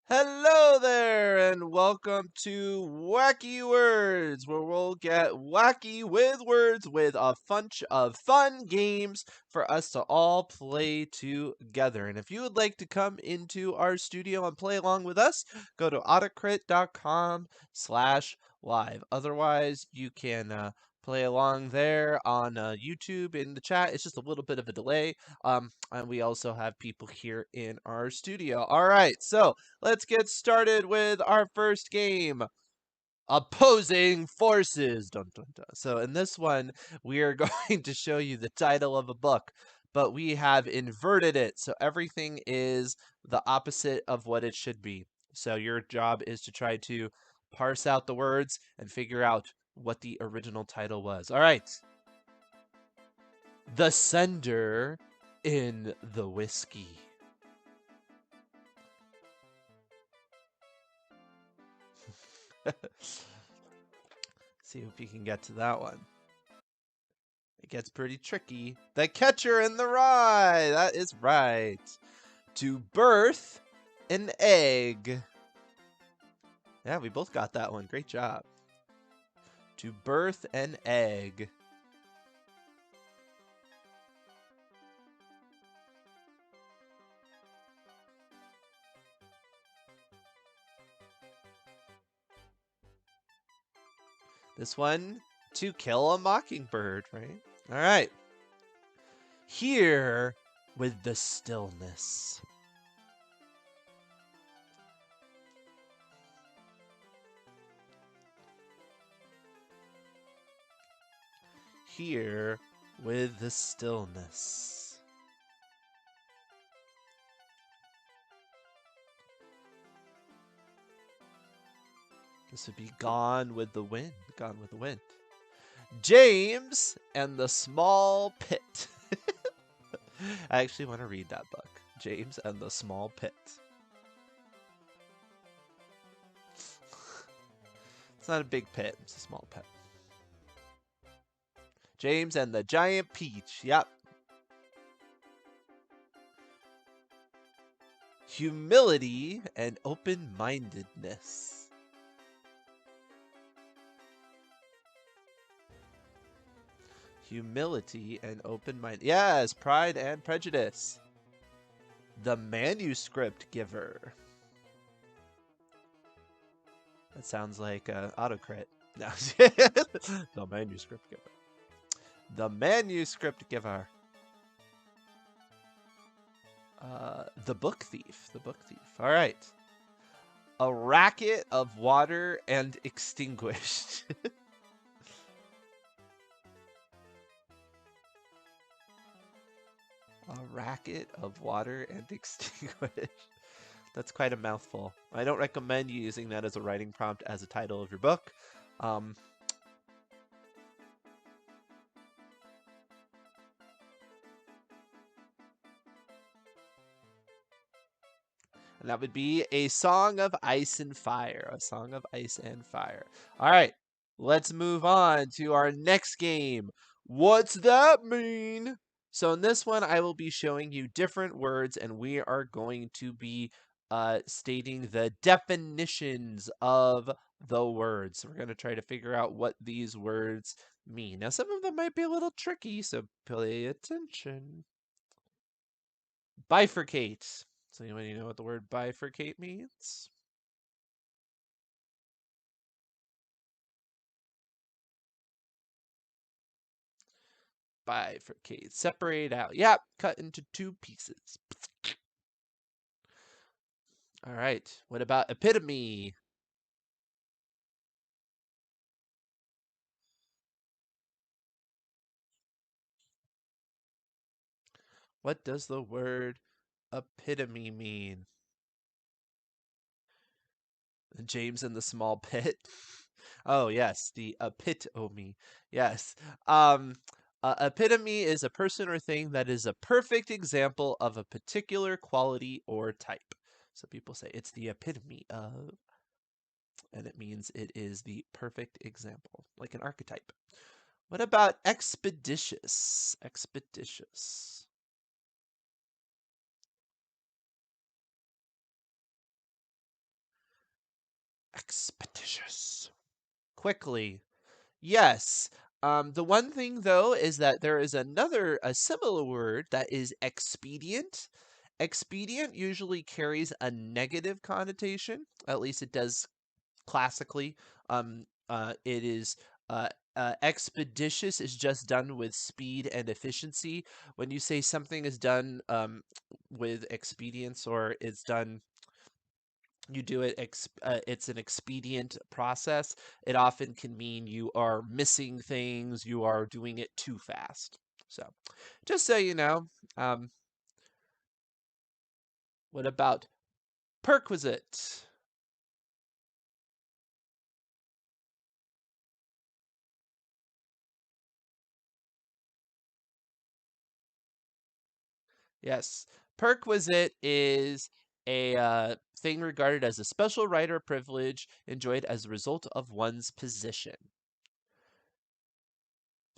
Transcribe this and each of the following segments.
Hello there, and welcome to Wacky Words, where we'll get wacky with words with a bunch of fun games for us to all play together. And if you would like to come into our studio and play along with us, go to autocrit.com/live. Otherwise, you can play along there on YouTube in the chat. It's just a little bit of a delay. And we also have people here in our studio. All right, so let's get started with our first game. Opposing forces. Dun, dun, dun. So in this one, we are going to show you the title of a book, but we have inverted it. So everything is the opposite of what it should be. So your job is to try to parse out the words and figure out what the original title was. All right. The sender in the whiskey. See if we can get to that one. It gets pretty tricky. The catcher in the rye. That is right. To birth an egg. Yeah, we both got that one. Great job. To birth an egg. This one, to kill a mockingbird, right? All right. Here with the stillness. Here with the stillness. This would be Gone with the Wind. Gone with the Wind. James and the Small Pit. I actually want to read that book. James and the Small Pit. It's not a big pit, it's a small pit. James and the Giant Peach. Yep. Humility and open-mindedness. Humility and open-minded. Yes, Pride and Prejudice. The Manuscript Giver. That sounds like AutoCrit. No. The Manuscript Giver. The Manuscript Giver. The Book Thief. The Book Thief. All right. A racket of water and extinguished. A racket of water and extinguished. That's quite a mouthful. I don't recommend you using that as a writing prompt as a title of your book. And that would be A Song of Ice and Fire. A Song of Ice and Fire. All right, let's move on to our next game. What's that mean? So in this one, I will be showing you different words, and we are going to be stating the definitions of the words. So we're going to try to figure out what these words mean. Now, some of them might be a little tricky, so pay attention. Bifurcate. Does anybody know what the word bifurcate means? Bifurcate. Separate out. Yep, cut into two pieces. All right. What about epitome? What does the word epitome mean? James in the small pit. Oh, yes, the epitome. Yes. Epitome is a person or thing that is a perfect example of a particular quality or type. So people say it's the epitome of, and it means it is the perfect example, like an archetype. What about expeditious? Expeditious. Expeditious. Quickly. Yes. The one thing though is that there is a similar word that is expedient. Expedient usually carries a negative connotation. At least it does classically. It is expeditious is just done with speed and efficiency. When you say something is done with expedience or it's done you do it it's an expedient process, it often can mean you are missing things, you are doing it too fast. So just so you know. um, what about perquisite? Yes, perquisite is a thing regarded as a special right or privilege enjoyed as a result of one's position.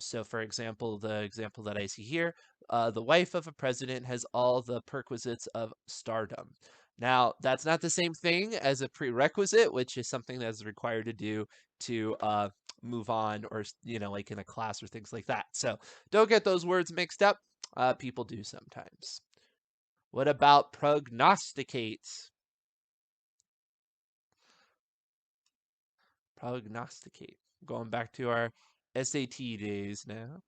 So, for example, the example that I see here, the wife of a president has all the perquisites of stardom. Now, that's not the same thing as a prerequisite, which is something that's required to do to move on, or like in a class or things like that. So, don't get those words mixed up. People do sometimes. What about prognosticate? Prognosticate. Going back to our SAT days now.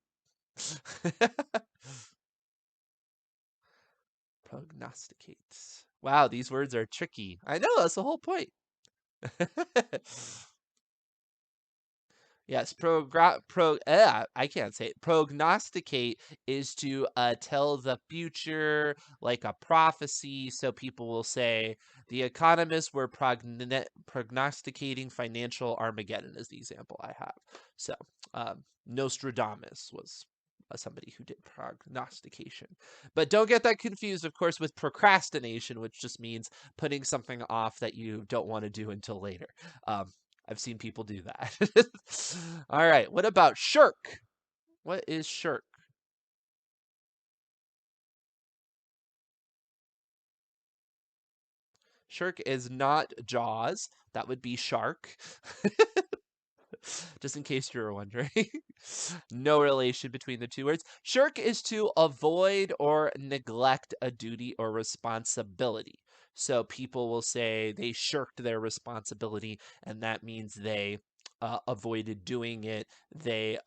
Prognosticate. Wow, these words are tricky. I know, that's the whole point. Yes, I can't say it. Prognosticate is to tell the future, like a prophecy. So people will say the economists were prognosticating financial Armageddon, is the example I have. So Nostradamus was somebody who did prognostication. But don't get that confused, of course, with procrastination, which just means putting something off that you don't want to do until later. Um, I've seen people do that. All right. What about shirk? What is shirk? Shirk is not Jaws. That would be shark. Just in case you were wondering. No relation between the two words. Shirk is to avoid or neglect a duty or responsibility. So people will say they shirked their responsibility, and that means they avoided doing it. They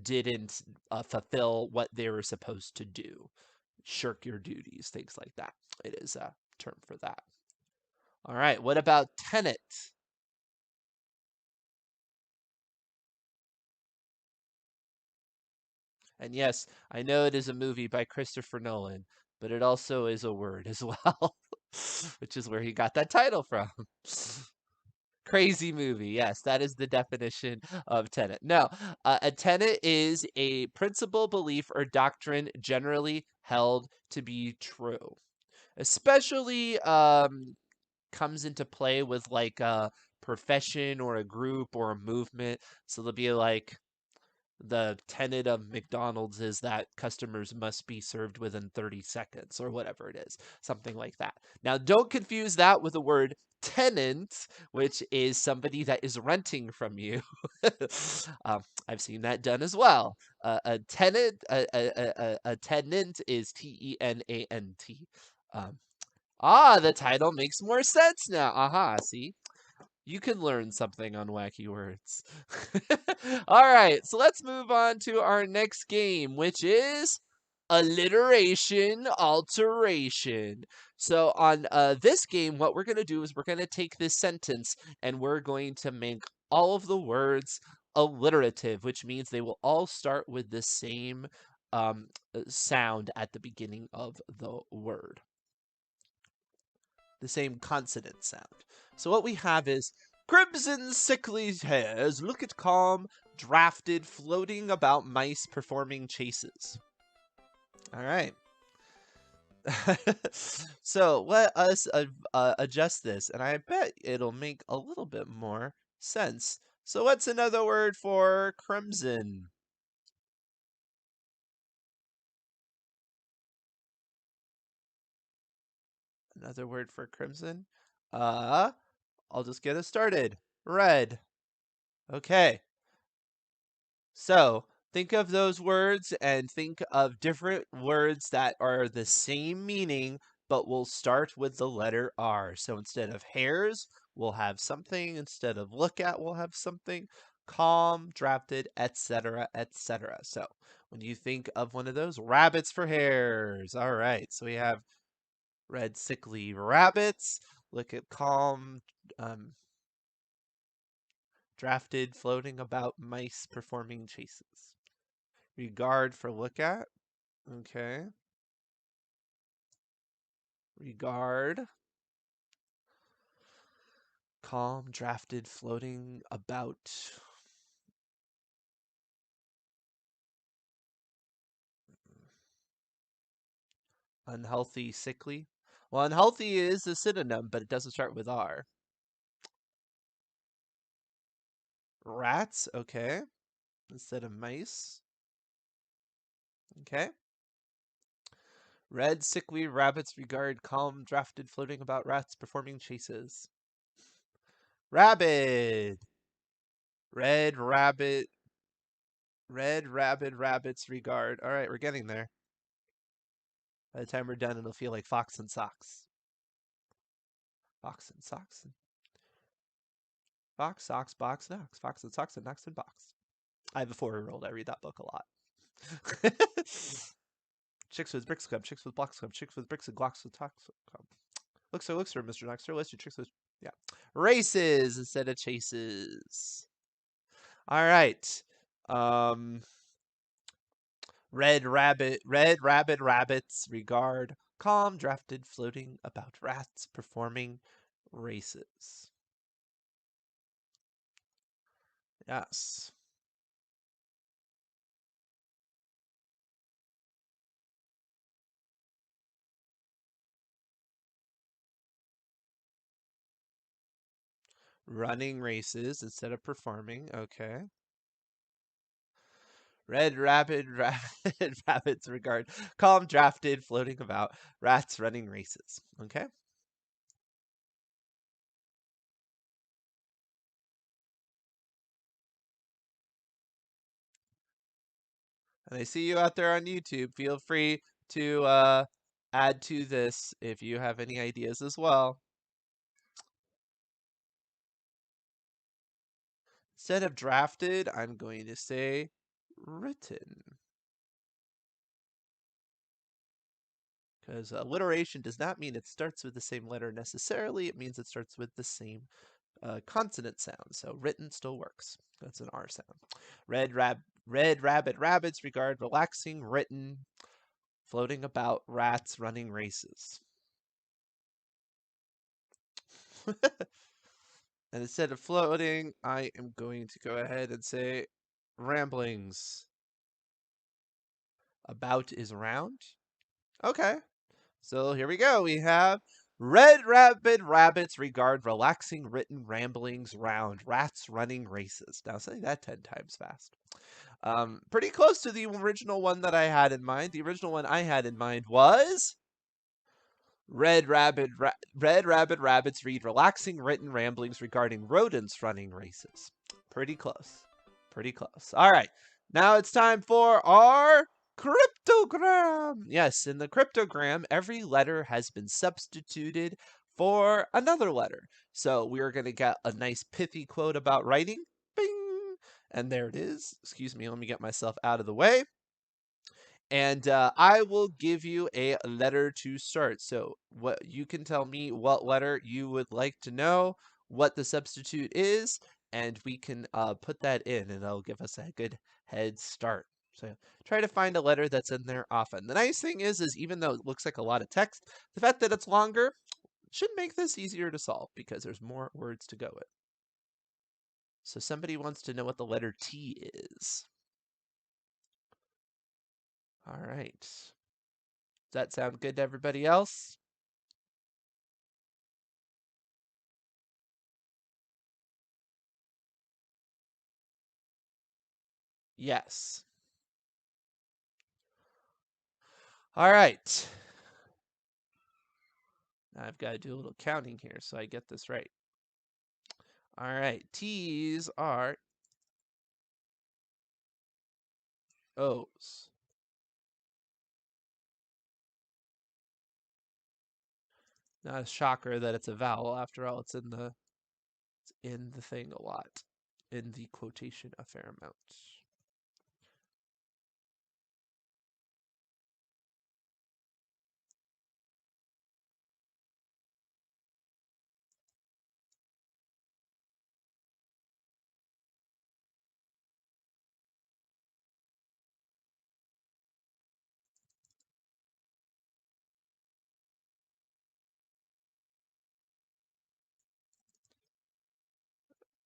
didn't fulfill what they were supposed to do. Shirk your duties, things like that. It is a term for that. All right. What about Tenet? And yes, I know it is a movie by Christopher Nolan, but it also is a word as well, which is where he got that title from. Crazy movie. Yes, that is the definition of tenet. No, a tenet is a principle, belief, or doctrine generally held to be true. Especially comes into play with like a profession or a group or a movement. So they'll be like, the tenet of McDonald's is that customers must be served within 30 seconds or whatever it is, something like that. Now, don't confuse that with the word tenant, which is somebody that is renting from you. I've seen that done as well. A tenant is Tenant. Um, the title makes more sense now. Aha, see? You can learn something on wacky words. All right, so let's move on to our next game, which is alliteration alteration. So on this game, what we're going to do is we're going to take this sentence and we're going to make all of the words alliterative, which means they will all start with the same sound at the beginning of the word, the same consonant sound. So what we have is crimson sickly hairs look at calm, drafted, floating about mice performing chases. All right. So let us adjust this, and I bet it'll make a little bit more sense. So what's another word for crimson? Another word for crimson? Uh, I'll just get us started. Red. Okay. So think of those words and think of different words that are the same meaning, but will start with the letter R. So instead of hairs, we'll have something. Instead of look at, we'll have something. Calm, drafted, etc., etc. So when you think of one of those, rabbits for hairs. All right. So we have red, sickly rabbits. Look at calm, um, drafted, floating about mice performing chases. Regard for look at. Okay. Regard. Calm, drafted, floating about. Unhealthy, sickly. Well, unhealthy is a synonym, but it doesn't start with R. Rats, okay. Instead of mice. Okay. Red, sickly rabbits regard calm, drafted, floating about rats performing chases. Rabbit. Red rabbit. Red rabid rabbits regard. All right, we're getting there. By the time we're done, it'll feel like fox and socks. Fox and socks. Fox, socks, box, knocks. Fox and socks and knocks and box. I have a 4-year-old. I read that book a lot. Chicks with bricks come. Chicks with blocks come. Chicks with bricks and glocks with talks come. Looks for Mr. Knoxter. List your tricks with yeah. Races instead of chases. All right. Um, red rabbits regard calm, drafted, floating about rats performing races. Yes. Running races instead of performing. Okay. Red rabbits regard calm, drafted, floating about rats running races. Okay. And I see you out there on YouTube. Feel free to add to this if you have any ideas as well. Instead of drafted, I'm going to say written. Because alliteration does not mean it starts with the same letter necessarily. It means it starts with the same consonant sound. So written still works. That's an R sound. Red rabbit rabbits regard relaxing written floating about rats running races. And instead of floating, I am going to go ahead and say ramblings. About is round. Okay. So here we go. We have red rabbits regard relaxing written ramblings round rats running races. Now say that 10 times fast. Pretty close to the original one that I had in mind. The original one I had in mind was red rabbit rabbits read relaxing written ramblings regarding rodents running races. Pretty close. Pretty close. All right. Now it's time for our cryptogram. Yes, in the cryptogram, every letter has been substituted for another letter. So we are going to get a nice pithy quote about writing. Bing! And there it is. Excuse me, let me get myself out of the way. And I will give you a letter to start. So what you can tell me what letter you would like to know, what the substitute is, and we can put that in, and that'll give us a good head start. So try to find a letter that's in there often. The nice thing is even though it looks like a lot of text, the fact that it's longer should make this easier to solve because there's more words to go with. So somebody wants to know what the letter T is. All right. Does that sound good to everybody else? Yes. All right. I've got to do a little counting here so I get this right. All right, T's are O's. Not a shocker that it's a vowel. After all, it's in the thing a lot, in the quotation a fair amount.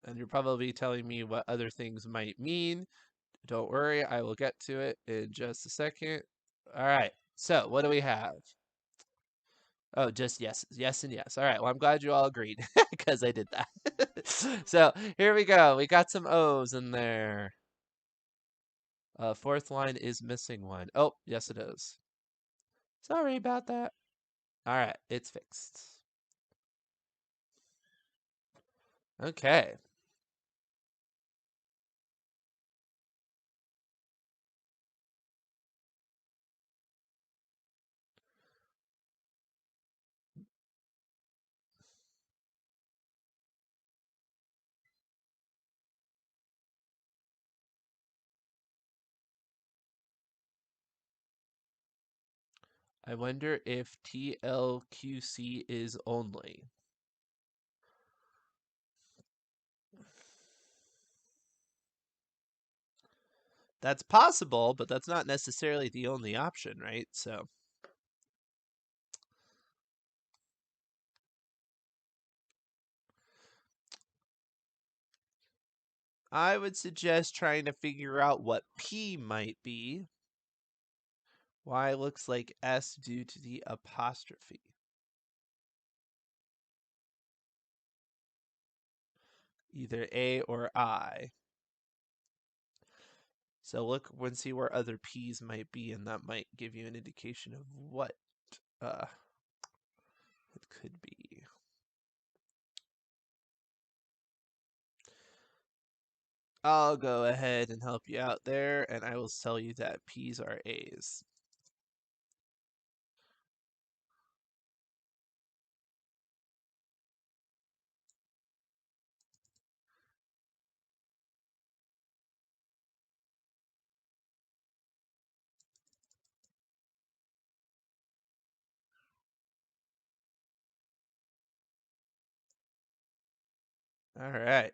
And you're probably telling me what other things might mean. Don't worry, I will get to it in just a second. All right, so what do we have? Oh, just yes, yes, and yes. All right, well, I'm glad you all agreed because I did that. So here we go. We got some O's in there. Fourth line is missing one. Oh, yes, it is. Sorry about that. All right, it's fixed. Okay. I wonder if TLQC is only. That's possible, but that's not necessarily the only option, right? So I would suggest trying to figure out what P might be. Y looks like S due to the apostrophe. Either A or I. So look and see where other P's might be, and that might give you an indication of what it could be. I'll go ahead and help you out there, and I will tell you that P's are A's. All right.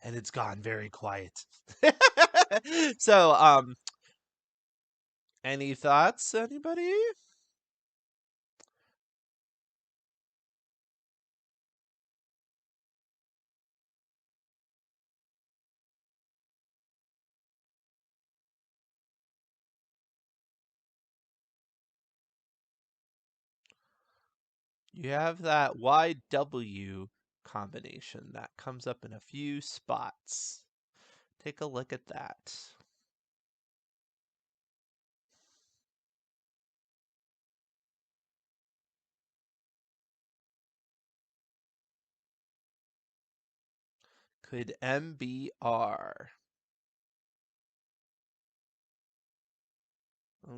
And it's gone very quiet. So, any thoughts, anybody? You have that YW combination that comes up in a few spots. Take a look at that. Could M be R?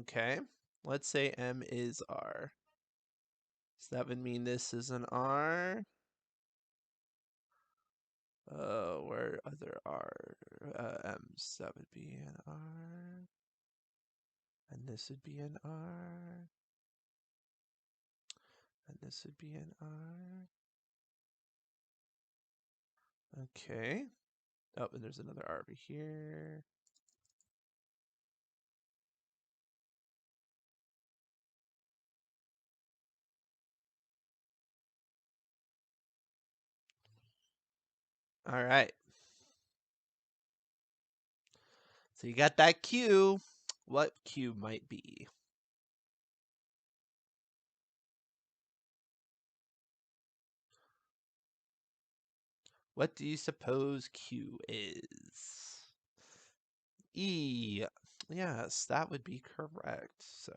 Okay, let's say M is R. So that would mean this is an R. Where other R M's? That would be an R. And this would be an R. And this would be an R. Okay. Oh, and there's another R over here. All right. So you got that Q. What Q might be? What do you suppose Q is? E. Yes, that would be correct. So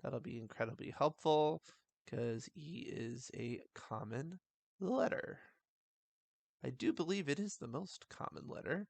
that'll be incredibly helpful because E is a common letter. I do believe it is the most common letter.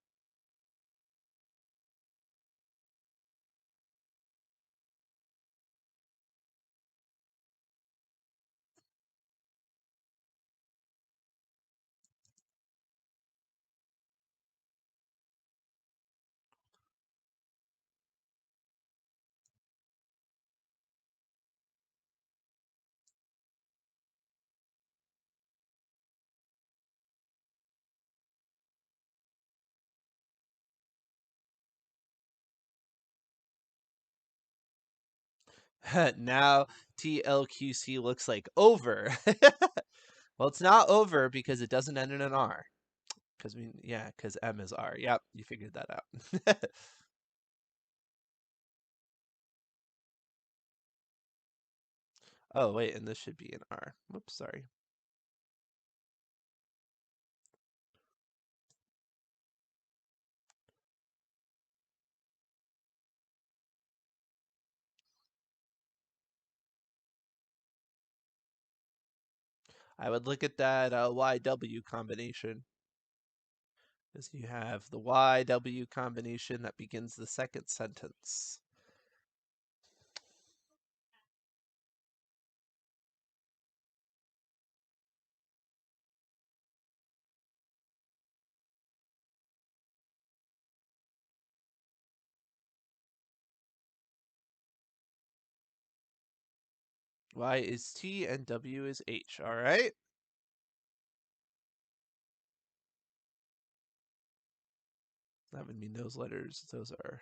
Now TLQC looks like over. Well, it's not over because it doesn't end in an R. Because M is R. Yep, you figured that out. Oh, wait, and this should be an R. Whoops, sorry. I would look at that YW combination. Because you have the YW combination that begins the second sentence. Y is T and W is H. All right. That would mean those letters. Those are.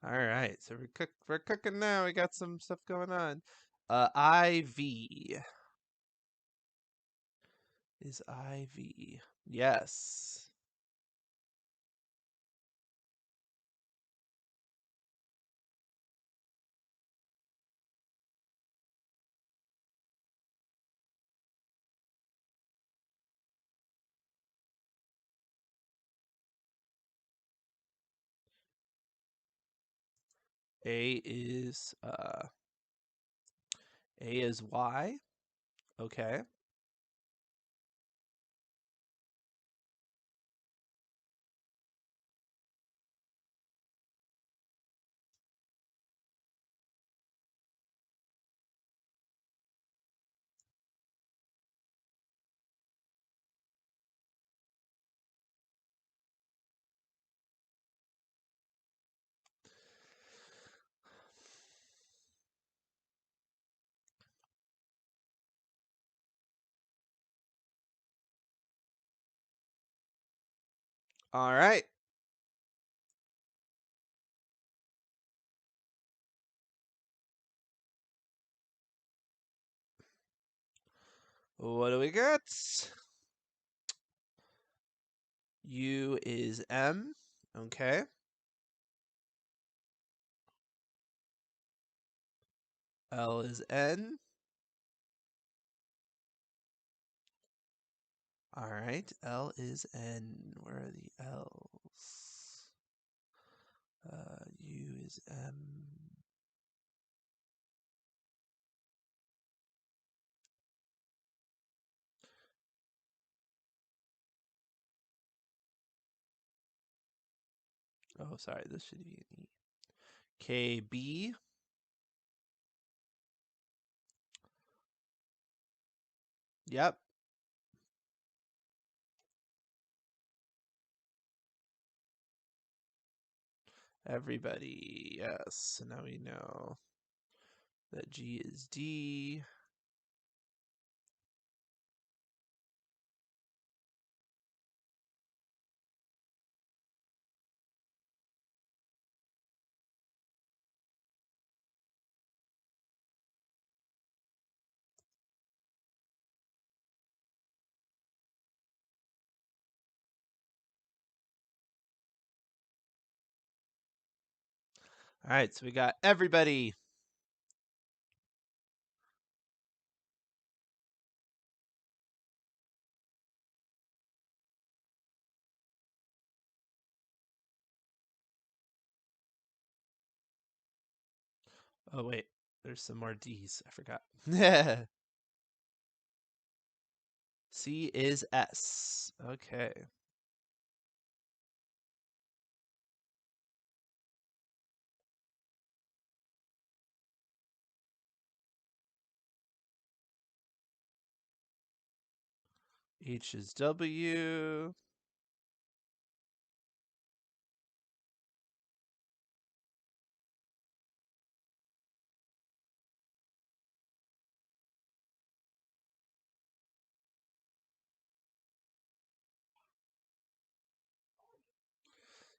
All right. So we're cooking now. We got some stuff going on. IV is IV. Yes. A is Y. Okay. All right. What do we got? U is M. Okay. L is N. All right. L is N. Where are the L's? U is M. Oh, sorry. This should be an E. KB. Yep. Everybody. Yes. So now we know that G is D. All right, so we got everybody. Oh, wait. There's some more D's. I forgot. C is S. Okay. H is W.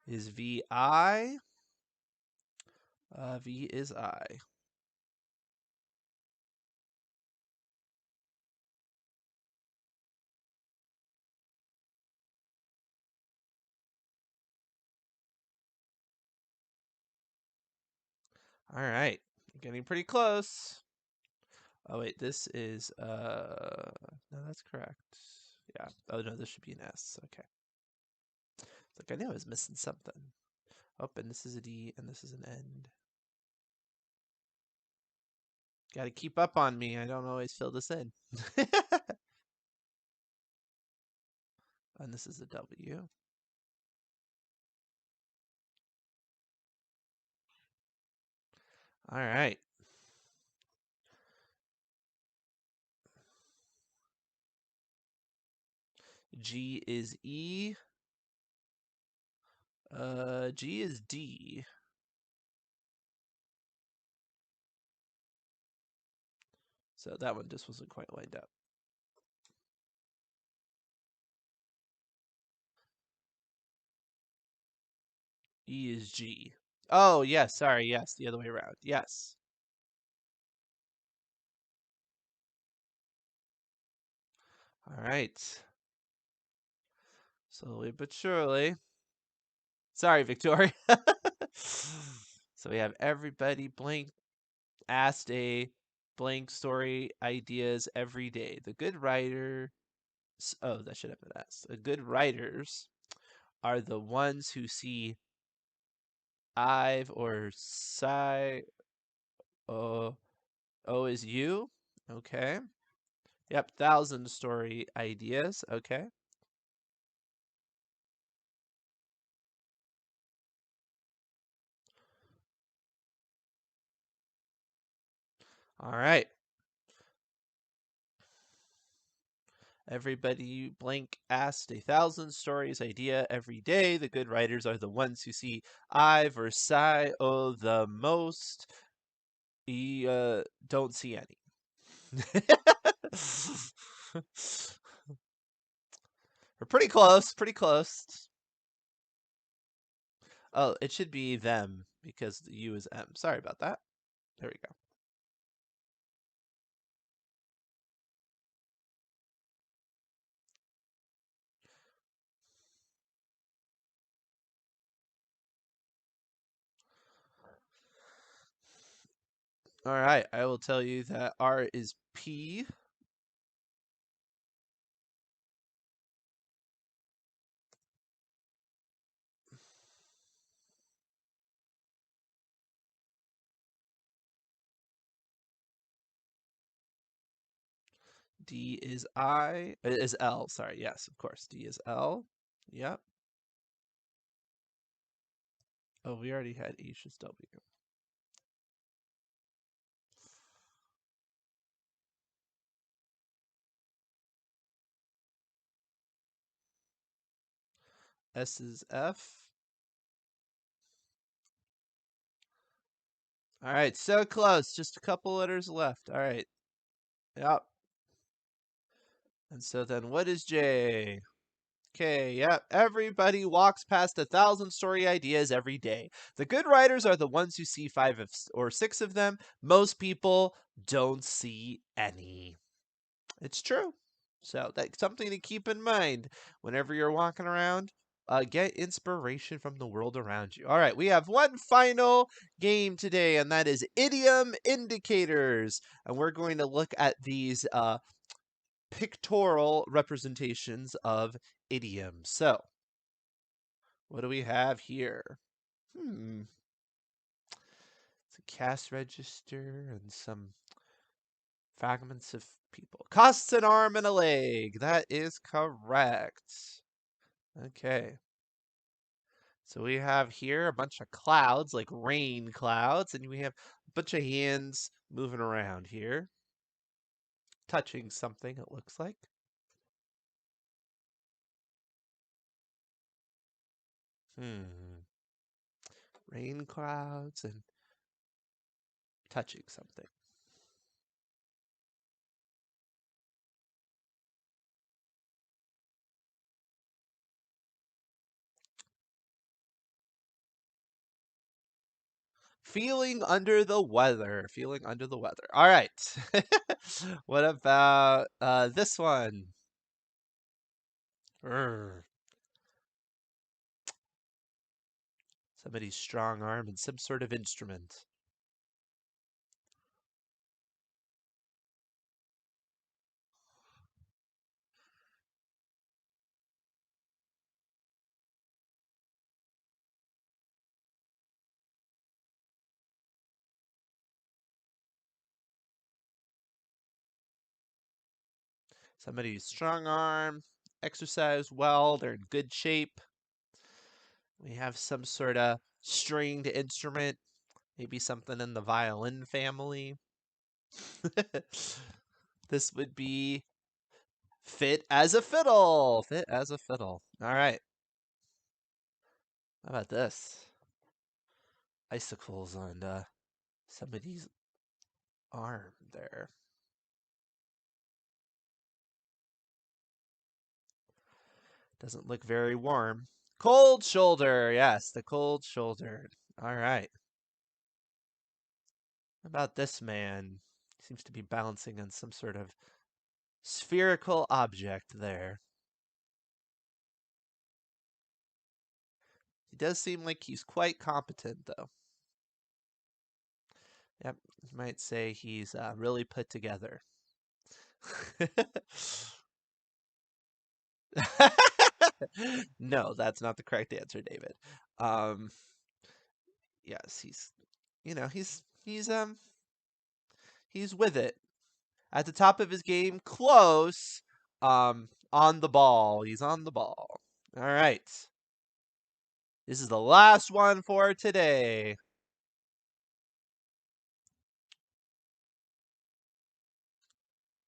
Is VI. V is I. All right. Getting pretty close. Oh, wait. This is, no, that's correct. Yeah. Oh, no, this should be an S. Okay. Like, I knew I was missing something. Oh, and this is a D, and this is an N. Got to keep up on me. I don't always fill this in. And this is a W. All right. G is E. G is D. So that one just wasn't quite lined up. E is G. Oh, yes. Sorry. Yes. The other way around. Yes. All right. Slowly but surely. Sorry, Victoria. So we have everybody blank asked a blank story ideas every day. The good writer. Oh, that should have been asked. The good writers are the ones who see I've or Psi. O is you. Okay. Yep. 1,000 story ideas. Okay. All right. Everybody blank asked 1,000 stories idea every day. The good writers are the ones who see I versus Psi O the most. Don't see any. We're pretty close. Pretty close. Oh, it should be them because the U is M. Sorry about that. There we go. All right. I will tell you that R is P. D is L. Sorry. Yes, of course. D is L. Yep. Oh, we already had H is W. S is F. All right, so close. Just a couple letters left. All right. Yep. And so then what is J? Okay, yep. Everybody walks past 1,000-story ideas every day. The good writers are the ones who see or six of them. Most people don't see any. It's true. So that's something to keep in mind whenever you're walking around. Get inspiration from the world around you. All right, we have one final game today, and that is Idiom Indicators. And we're going to look at these pictorial representations of idioms. So, what do we have here? It's a cash register and some fragments of people. Costs an arm and a leg. That is correct. Okay. So we have here a bunch of clouds, like rain clouds, and we have a bunch of hands moving around here, touching something, it looks like. Rain clouds and touching something. Feeling under the weather. Feeling under the weather. All right. What about this one? Urgh. Somebody's strong arm and some sort of instrument. Somebody's strong arm, exercise well, they're in good shape. We have some sort of stringed instrument, maybe something in the violin family. This would be fit as a fiddle. Fit as a fiddle. All right. How about this? Icicles on somebody's arm there. Doesn't look very warm. Cold shoulder. Yes, the cold shoulder. All right. How about this man? Seems to be balancing on some sort of spherical object there. He does seem like he's quite competent, though. Yep, you might say he's really put together. No, that's not the correct answer, David. Um, yes, he's with it. At the top of his game, close. On the ball. He's on the ball. All right. This is the last one for today.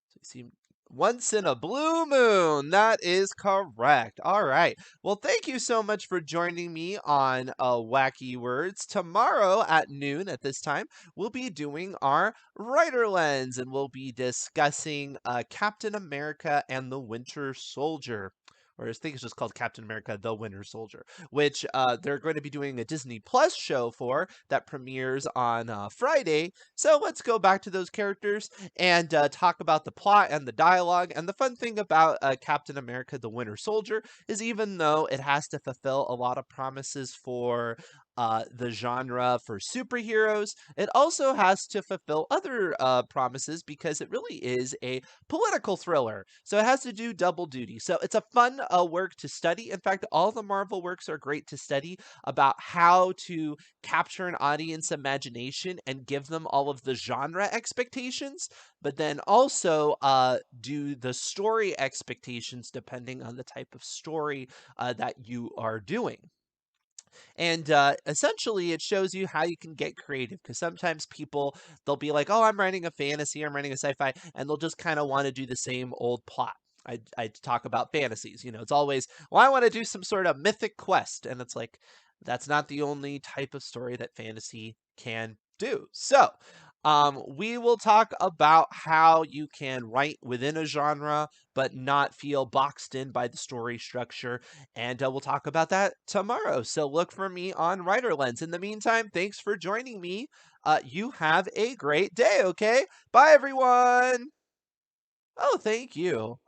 So you see once in a blue moon. That is correct. All right. Well, thank you so much for joining me on Wacky Words. Tomorrow at noon at this time, we'll be doing our Writer Lens and we'll be discussing Captain America and the Winter Soldier. Or I think it's just called Captain America: The Winter Soldier, which they're going to be doing a Disney Plus show for that premieres on Friday. So let's go back to those characters and talk about the plot and the dialogue. And the fun thing about Captain America: The Winter Soldier is even though it has to fulfill a lot of promises for the genre for superheroes, it also has to fulfill other promises because it really is a political thriller. So it has to do double duty. So it's a fun work to study. In fact, all the Marvel works are great to study about how to capture an audience imagination and give them all of the genre expectations, but then also do the story expectations depending on the type of story that you are doing. And essentially, it shows you how you can get creative because sometimes people, they'll be like, oh, I'm writing a fantasy, I'm writing a sci fi, and they'll just kind of want to do the same old plot. I talk about fantasies. It's always, well, I want to do some sort of mythic quest, and it's like that's not the only type of story that fantasy can do. So, we will talk about how you can write within a genre but not feel boxed in by the story structure, and we'll talk about that tomorrow. So look for me on Writer Lens. In the meantime, thanks for joining me. You have a great day. Okay, bye everyone. Oh, thank you.